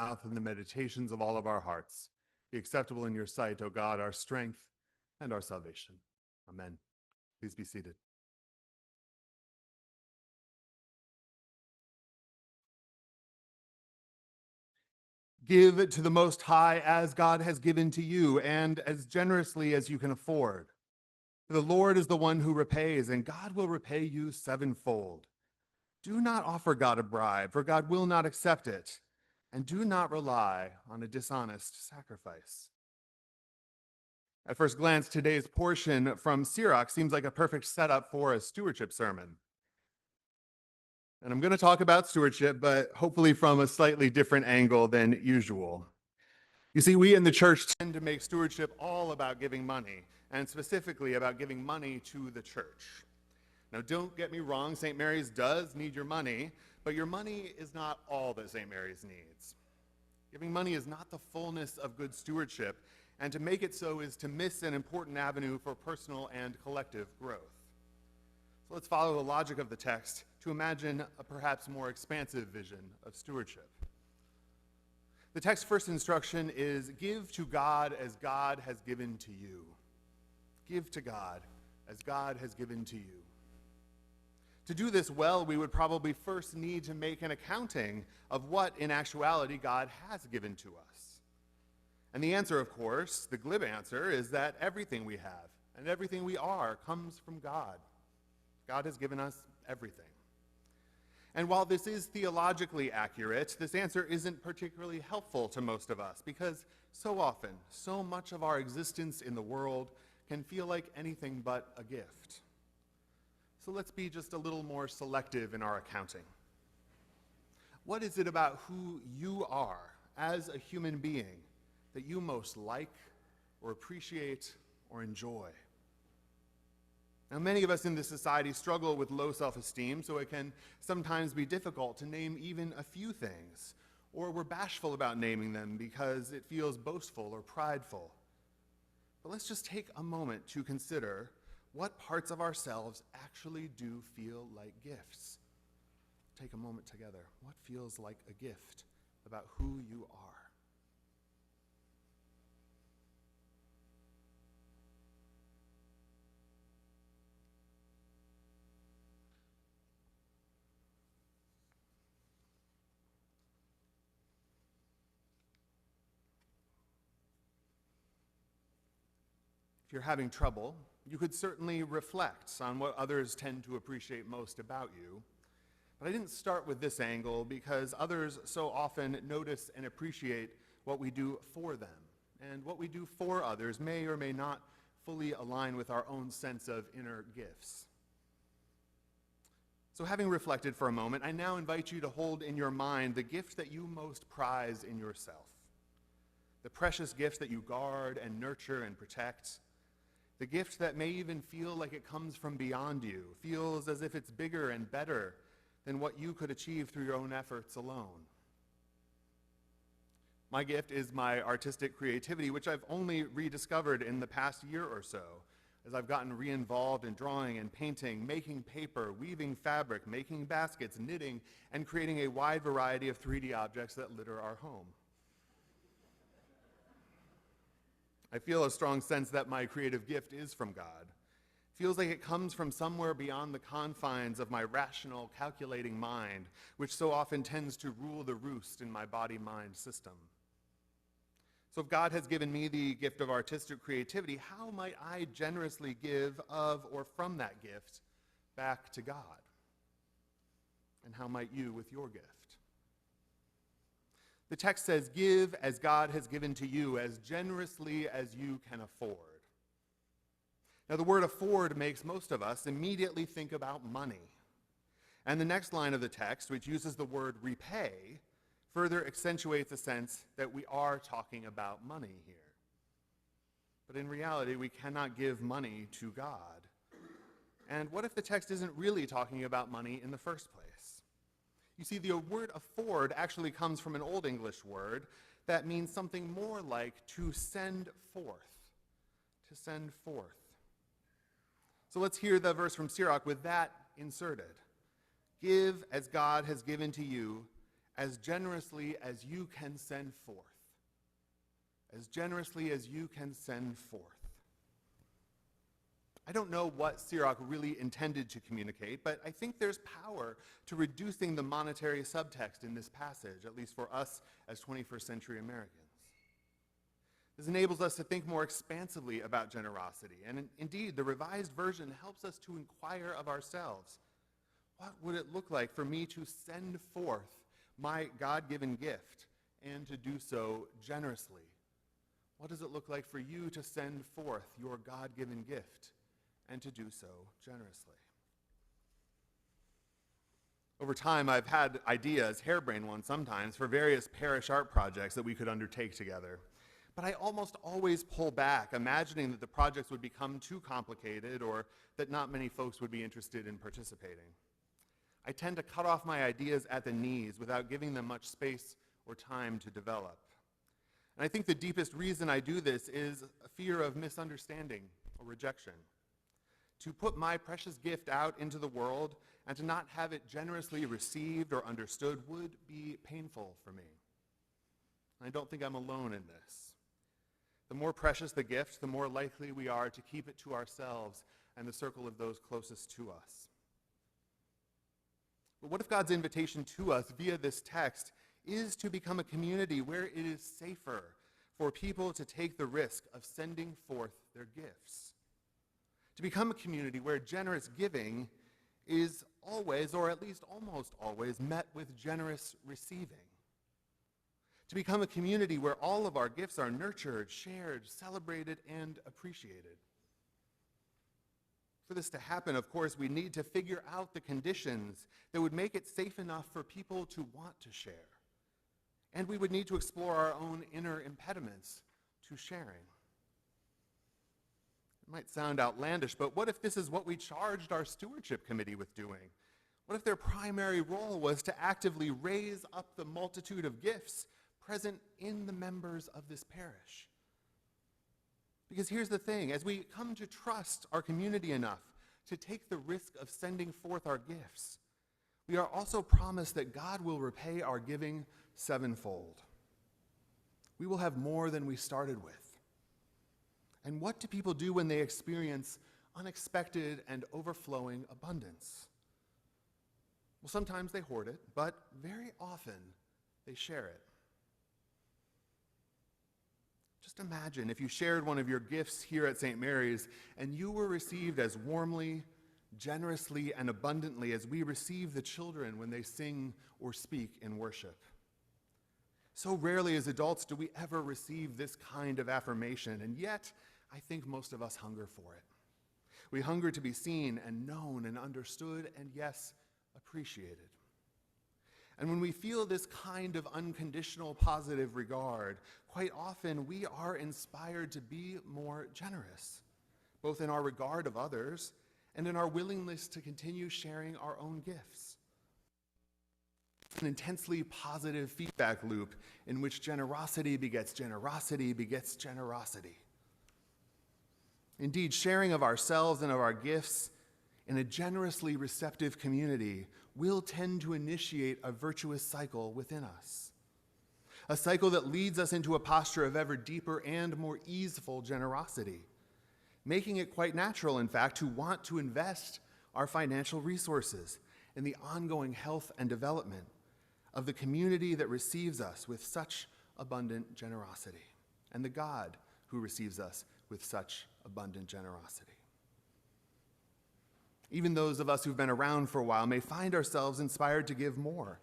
mouth and the meditations of all of our hearts be acceptable in your sight, O God, our strength and our salvation. Amen. Please be seated. Give to the Most High as God has given to you, and as generously as you can afford. The Lord is the one who repays, and God will repay you sevenfold. Do not offer God a bribe, for God will not accept it, and do not rely on a dishonest sacrifice. At first glance, today's portion from Sirach seems like a perfect setup for a stewardship sermon. And I'm going to talk about stewardship, but hopefully from a slightly different angle than usual. You see, we in the church tend to make stewardship all about giving money, and specifically about giving money to the church. Now, don't get me wrong, St. Mary's does need your money, but your money is not all that St. Mary's needs. Giving money is not the fullness of good stewardship, and to make it so is to miss an important avenue for personal and collective growth. So let's follow the logic of the text to imagine a perhaps more expansive vision of stewardship. The text's first instruction is, give to God as God has given to you. Give to God as God has given to you. To do this well, we would probably first need to make an accounting of what, in actuality, God has given to us. And the answer, of course, the glib answer, is that everything we have and everything we are comes from God. God has given us everything. And while this is theologically accurate, this answer isn't particularly helpful to most of us, because so often, so much of our existence in the world can feel like anything but a gift. So let's be just a little more selective in our accounting. What is it about who you are as a human being that you most like or appreciate or enjoy? Now, many of us in this society struggle with low self-esteem, so it can sometimes be difficult to name even a few things, or we're bashful about naming them because it feels boastful or prideful. But let's just take a moment to consider what parts of ourselves actually do feel like gifts. Take a moment together. What feels like a gift about who you are? If you're having trouble, you could certainly reflect on what others tend to appreciate most about you. But I didn't start with this angle because others so often notice and appreciate what we do for them. And what we do for others may or may not fully align with our own sense of inner gifts. So having reflected for a moment, I now invite you to hold in your mind the gift that you most prize in yourself. The precious gift that you guard and nurture and protect. The gift that may even feel like it comes from beyond you, feels as if it's bigger and better than what you could achieve through your own efforts alone. My gift is my artistic creativity, which I've only rediscovered in the past year or so, as I've gotten re-involved in drawing and painting, making paper, weaving fabric, making baskets, knitting, and creating a wide variety of 3D objects that litter our home. I feel a strong sense that my creative gift is from God. It feels like it comes from somewhere beyond the confines of my rational, calculating mind, which so often tends to rule the roost in my body-mind system. So if God has given me the gift of artistic creativity, how might I generously give of or from that gift back to God? And how might you with your gift? The text says, give as God has given to you, as generously as you can afford. Now, the word afford makes most of us immediately think about money. And the next line of the text, which uses the word repay, further accentuates the sense that we are talking about money here. But in reality, we cannot give money to God. And what if the text isn't really talking about money in the first place? You see, the word afford actually comes from an Old English word that means something more like to send forth. To send forth. So let's hear the verse from Sirach with that inserted. Give as God has given to you, as generously as you can send forth. As generously as you can send forth. I don't know what Sirach really intended to communicate, but I think there's power to reducing the monetary subtext in this passage, at least for us as 21st century Americans. This enables us to think more expansively about generosity, and indeed, the Revised Version helps us to inquire of ourselves. What would it look like for me to send forth my God-given gift and to do so generously? What does it look like for you to send forth your God-given gift and to do so generously? Over time, I've had ideas, harebrained ones sometimes, for various parish art projects that we could undertake together. But I almost always pull back, imagining that the projects would become too complicated or that not many folks would be interested in participating. I tend to cut off my ideas at the knees without giving them much space or time to develop. And I think the deepest reason I do this is a fear of misunderstanding or rejection. To put my precious gift out into the world and to not have it generously received or understood would be painful for me. I don't think I'm alone in this. The more precious the gift, the more likely we are to keep it to ourselves and the circle of those closest to us. But what if God's invitation to us via this text is to become a community where it is safer for people to take the risk of sending forth their gifts? To become a community where generous giving is always, or at least almost always, met with generous receiving. To become a community where all of our gifts are nurtured, shared, celebrated, and appreciated. For this to happen, of course, we need to figure out the conditions that would make it safe enough for people to want to share. And we would need to explore our own inner impediments to sharing. It might sound outlandish, but what if this is what we charged our stewardship committee with doing? What if their primary role was to actively raise up the multitude of gifts present in the members of this parish? Because here's the thing, as we come to trust our community enough to take the risk of sending forth our gifts, we are also promised that God will repay our giving sevenfold. We will have more than we started with. And what do people do when they experience unexpected and overflowing abundance? Well, sometimes they hoard it, but very often they share it. Just imagine if you shared one of your gifts here at St. Mary's and you were received as warmly, generously, and abundantly as we receive the children when they sing or speak in worship. So rarely as adults do we ever receive this kind of affirmation, and yet I think most of us hunger for it. We hunger to be seen and known and understood and, yes, appreciated. And when we feel this kind of unconditional positive regard, quite often we are inspired to be more generous, both in our regard of others and in our willingness to continue sharing our own gifts. It's an intensely positive feedback loop in which generosity begets generosity begets generosity. Indeed, sharing of ourselves and of our gifts in a generously receptive community will tend to initiate a virtuous cycle within us. A cycle that leads us into a posture of ever deeper and more easeful generosity, making it quite natural, in fact, to want to invest our financial resources in the ongoing health and development of the community that receives us with such abundant generosity, and the God who receives us with such abundant generosity. Even those of us who've been around for a while may find ourselves inspired to give more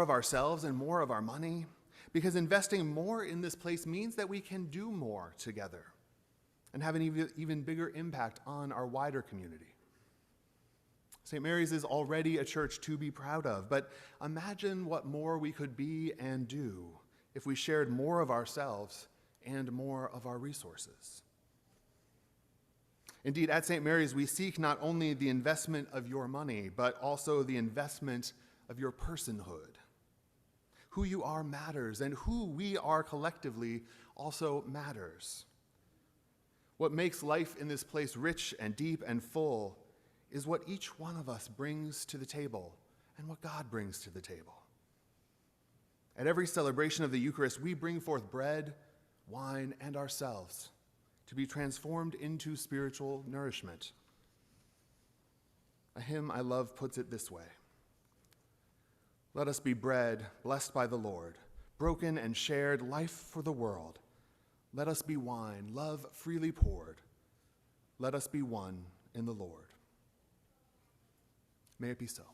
of ourselves and more of our money, because investing more in this place means that we can do more together and have an even bigger impact on our wider community. St. Mary's is already a church to be proud of, but imagine what more we could be and do if we shared more of ourselves and more of our resources. Indeed, at St. Mary's, we seek not only the investment of your money, but also the investment of your personhood. Who you are matters, and who we are collectively also matters. What makes life in this place rich and deep and full is what each one of us brings to the table and what God brings to the table. At every celebration of the Eucharist, we bring forth bread, wine, and ourselves to be transformed into spiritual nourishment. A hymn I love puts it this way: let us be bread blessed by the Lord, broken and shared, life for the world. Let us be wine, love freely poured. Let us be one in the Lord. May it be so.